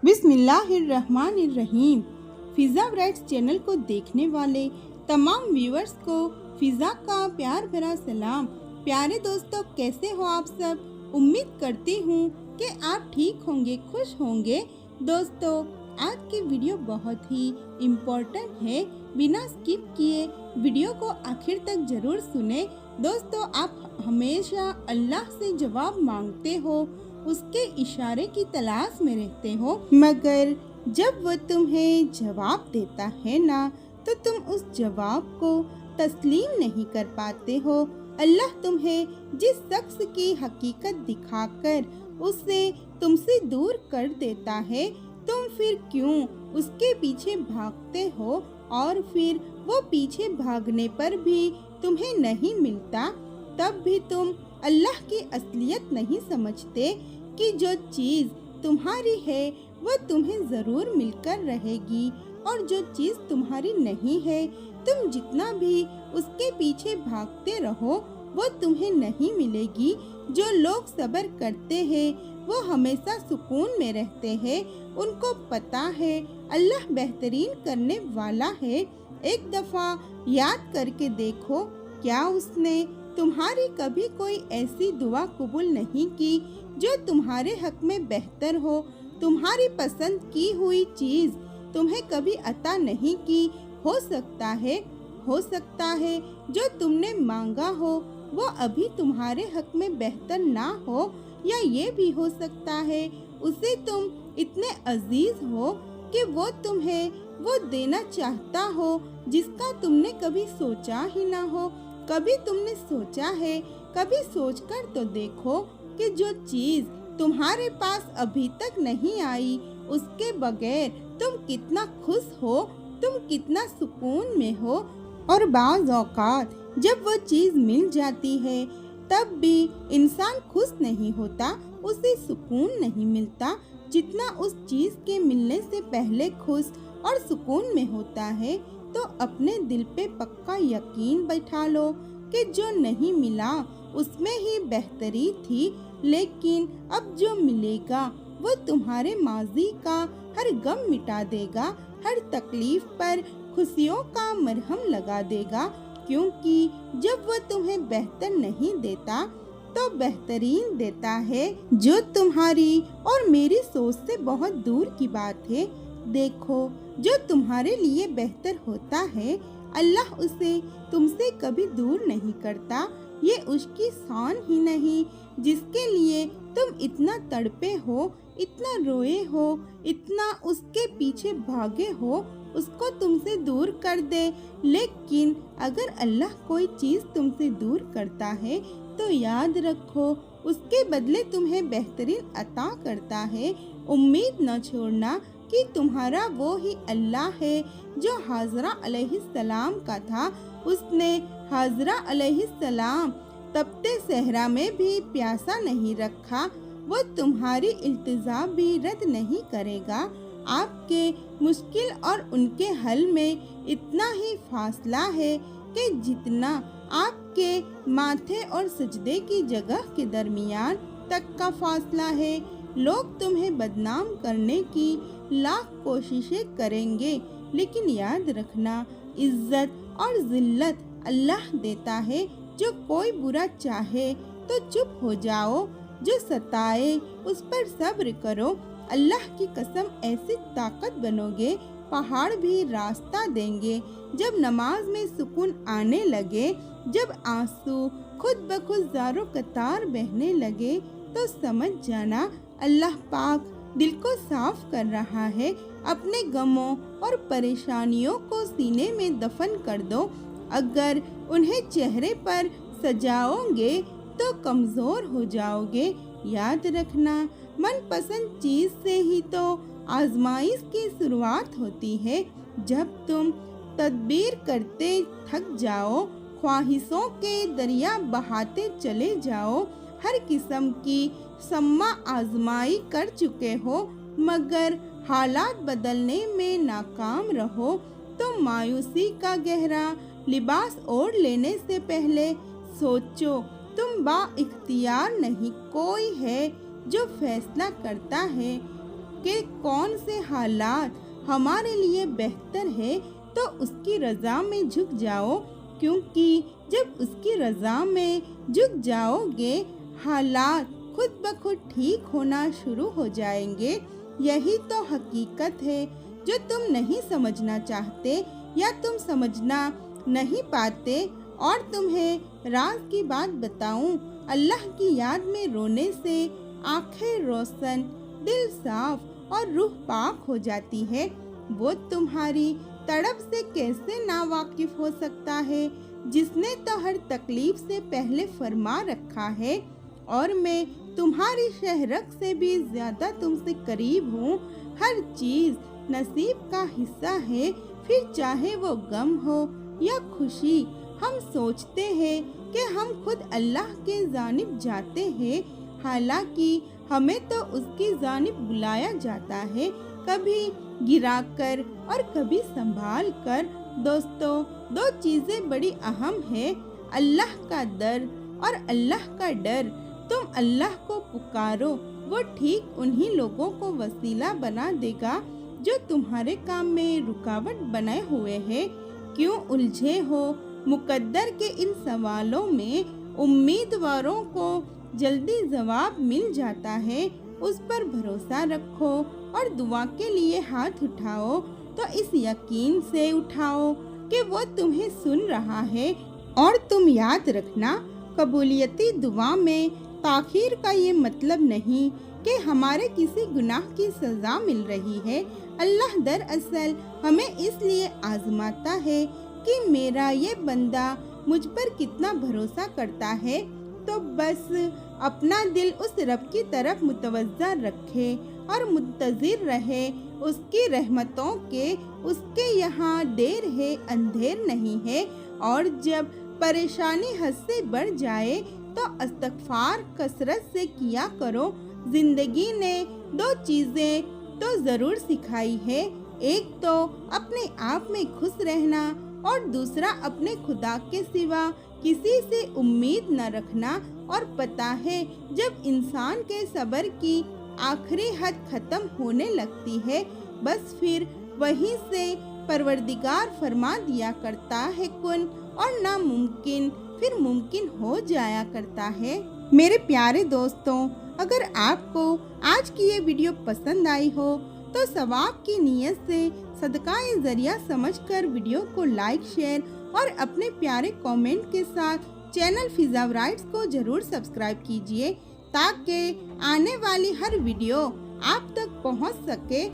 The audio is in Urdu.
بسم اللہ الرحمن الرحیم۔ فضا برائٹس چینل کو دیکھنے والے تمام ویورز کو فضا کا پیار بھرا سلام۔ پیارے دوستو، کیسے ہو آپ سب؟ امید کرتی ہوں کہ آپ ٹھیک ہوں گے، خوش ہوں گے۔ دوستو، آج کی ویڈیو بہت ہی امپورٹنٹ ہے، بنا اسکپ کیے ویڈیو کو آخر تک ضرور سنیں۔ دوستو، آپ ہمیشہ اللہ سے جواب مانگتے ہو، اس کے اشارے کی تلاش میں رہتے ہو، مگر جب وہ تمہیں جواب دیتا ہے نا تو تم اس جواب کو تسلیم نہیں کر پاتے ہو۔ اللہ تمہیں جس شخص کی حقیقت دکھا کر اسے تم سے دور کر دیتا ہے، تم پھر کیوں اس کے پیچھے بھاگتے ہو، اور پھر وہ پیچھے بھاگنے پر بھی تمہیں نہیں ملتا، تب بھی تم اللہ کی اصلیت نہیں سمجھتے کہ جو چیز تمہاری ہے وہ تمہیں ضرور مل کر رہے گی، اور جو چیز تمہاری نہیں ہے تم جتنا بھی اس کے پیچھے بھاگتے رہو وہ تمہیں نہیں ملے گی۔ جو لوگ صبر کرتے ہیں وہ ہمیشہ سکون میں رہتے ہیں، ان کو پتہ ہے اللہ بہترین کرنے والا ہے۔ ایک دفعہ یاد کر کے دیکھو، کیا اس نے تمہاری کبھی کوئی ایسی دعا قبول نہیں کی جو تمہارے حق میں بہتر ہو؟ تمہاری پسند کی ہوئی چیز تمہیں کبھی عطا نہیں کی، ہو سکتا ہے جو تم نے مانگا ہو وہ ابھی تمہارے حق میں بہتر نہ ہو، یا یہ بھی ہو سکتا ہے اسے تم اتنے عزیز ہو کہ وہ تمہیں وہ دینا چاہتا ہو جس کا تم نے کبھی سوچا ہی نہ ہو۔ کبھی تم نے سوچا ہے، کبھی سوچ کر تو دیکھو کہ جو چیز تمہارے پاس ابھی تک نہیں آئی اس کے بغیر تم کتنا خوش ہو، تم کتنا سکون میں ہو۔ اور بعض اوقات جب وہ چیز مل جاتی ہے تب بھی انسان خوش نہیں ہوتا، اسے سکون نہیں ملتا جتنا اس چیز کے ملنے سے پہلے خوش اور سکون میں ہوتا ہے۔ تو اپنے دل پہ پکا یقین بٹھا لو کہ جو نہیں ملا اس میں ہی بہتری تھی، لیکن اب جو ملے گا وہ تمہارے ماضی کا ہر غم مٹا دے گا، ہر تکلیف پر خوشیوں کا مرہم لگا دے گا، کیونکہ جب وہ تمہیں بہتر نہیں دیتا تو بہترین دیتا ہے، جو تمہاری اور میری سوچ سے بہت دور کی بات ہے۔ دیکھو، جو تمہارے لیے بہتر ہوتا ہے اللہ اسے تم سے کبھی دور نہیں کرتا۔ یہ اس کی شان ہی نہیں جس کے لیے تم اتنا تڑپے ہو، اتنا روئے ہو، اتنا اس کے پیچھے بھاگے ہو، اس کو تم سے دور کر دے۔ لیکن اگر اللہ کوئی چیز تم سے دور کرتا ہے تو یاد رکھو اس کے بدلے تمہیں بہترین عطا کرتا ہے۔ امید نہ چھوڑنا کہ تمہارا وہی اللہ ہے جو حاضرہ علیہ السلام کا تھا۔ اس نے حاضرہ علیہ السلام تپتے صحرا میں بھی پیاسا نہیں رکھا، وہ تمہاری التجا بھی رد نہیں کرے گا۔ آپ کے مشکل اور ان کے حل میں اتنا ہی فاصلہ ہے کہ جتنا آپ کے ماتھے اور سجدے کی جگہ کے درمیان تک کا فاصلہ ہے۔ لوگ تمہیں بدنام کرنے کی لاکھ کوششیں کریں گے، لیکن یاد رکھنا عزت اور ذلت اللہ دیتا ہے۔ جو کوئی برا چاہے تو چپ ہو جاؤ، جو ستائے اس پر صبر کرو۔ اللہ کی قسم ایسی طاقت بنو گے پہاڑ بھی راستہ دیں گے۔ جب نماز میں سکون آنے لگے، جب آنسو خود بخود زاروں قطار بہنے لگے تو سمجھ جانا اللہ پاک دل کو صاف کر رہا ہے۔ اپنے غموں اور پریشانیوں کو سینے میں دفن کر دو، اگر انہیں چہرے پر سجاؤ گے تو کمزور ہو جاؤ گے۔ یاد رکھنا، من پسند چیز سے ہی تو آزمائش کی شروعات ہوتی ہے۔ جب تم تدبیر کرتے تھک جاؤ، خواہشوں کے دریا بہاتے چلے جاؤ، ہر قسم کی سما آزمائی کر چکے ہو مگر حالات بدلنے میں ناکام رہو، تو مایوسی کا گہرا لباس اوڑھ لینے سے پہلے سوچو، تم با اختیار نہیں، کوئی ہے جو فیصلہ کرتا ہے کہ کون سے حالات ہمارے لیے بہتر ہے تو اس کی رضا میں جھک جاؤ، کیونکہ جب اس کی رضا میں جھک جاؤ گے حالات خود بخود ٹھیک ہونا شروع ہو جائیں گے۔ یہی تو حقیقت ہے جو تم نہیں سمجھنا چاہتے یا تم سمجھنا نہیں پاتے۔ اور تمہیں راز کی بات بتاؤں، اللہ کی یاد میں رونے سے آنکھیں روشن، دل صاف اور روح پاک ہو جاتی ہے۔ وہ تمہاری تڑپ سے کیسے ناواقف ہو سکتا ہے جس نے تو ہر تکلیف سے پہلے فرما رکھا ہے، اور میں تمہاری شہرک سے بھی زیادہ تم سے قریب ہوں۔ ہر چیز نصیب کا حصہ ہے، پھر چاہے وہ غم ہو یا خوشی۔ ہم سوچتے ہیں کہ ہم خود اللہ کے جانب جاتے ہیں، حالانکہ ہمیں تو اس کی جانب بلایا جاتا ہے، کبھی گرا کر اور کبھی سنبھال کر۔ دوستو، دو چیزیں بڑی اہم ہیں، اللہ کا در اور اللہ کا ڈر۔ تم اللہ کو پکارو، وہ ٹھیک انہی لوگوں کو وسیلہ بنا دے گا جو تمہارے کام میں رکاوٹ بنے ہوئے ہیں۔ کیوں الجھے ہو؟ مقدر کے ان سوالوں میں امیدواروں کو جلدی جواب مل جاتا ہے۔ اس پر بھروسہ رکھو اور دعا کے لیے ہاتھ اٹھاؤ تو اس یقین سے اٹھاؤ کہ وہ تمہیں سن رہا ہے۔ اور تم یاد رکھنا، قبولیتی دعا میں تاخیر کا یہ مطلب نہیں کہ ہمارے کسی گناہ کی سزا مل رہی ہے۔ اللہ دراصل ہمیں اس لیے آزماتا ہے کہ میرا یہ بندہ مجھ پر کتنا بھروسہ کرتا ہے، تو بس اپنا دل اس رب کی طرف متوجہ رکھے اور منتظر رہے اس کی رحمتوں کے۔ اس کے یہاں دیر ہے، اندھیر نہیں ہے۔ اور جب پریشانی حد سے بڑھ جائے تو استغفار کثرت سے کیا کرو۔ زندگی نے دو چیزیں تو ضرور سکھائی ہے، ایک تو اپنے آپ میں خوش رہنا اور دوسرا اپنے خدا کے سوا کسی سے امید نہ رکھنا۔ اور پتہ ہے جب انسان کے صبر کی آخری حد ختم ہونے لگتی ہے، بس پھر وہیں سے پروردگار فرما دیا کرتا ہے کن، اور ناممکن پھر ممکن ہو جایا کرتا ہے۔ میرے پیارے دوستوں، اگر آپ کو آج کی یہ ویڈیو پسند آئی ہو تو ثواب کی نیت سے صدقہ ذریعہ سمجھ کر ویڈیو کو لائک، شیئر اور اپنے پیارے کامنٹ کے ساتھ چینل فضا برائٹس کو ضرور سبسکرائب کیجیے، تاکہ آنے والی ہر ویڈیو آپ تک پہنچ سکے۔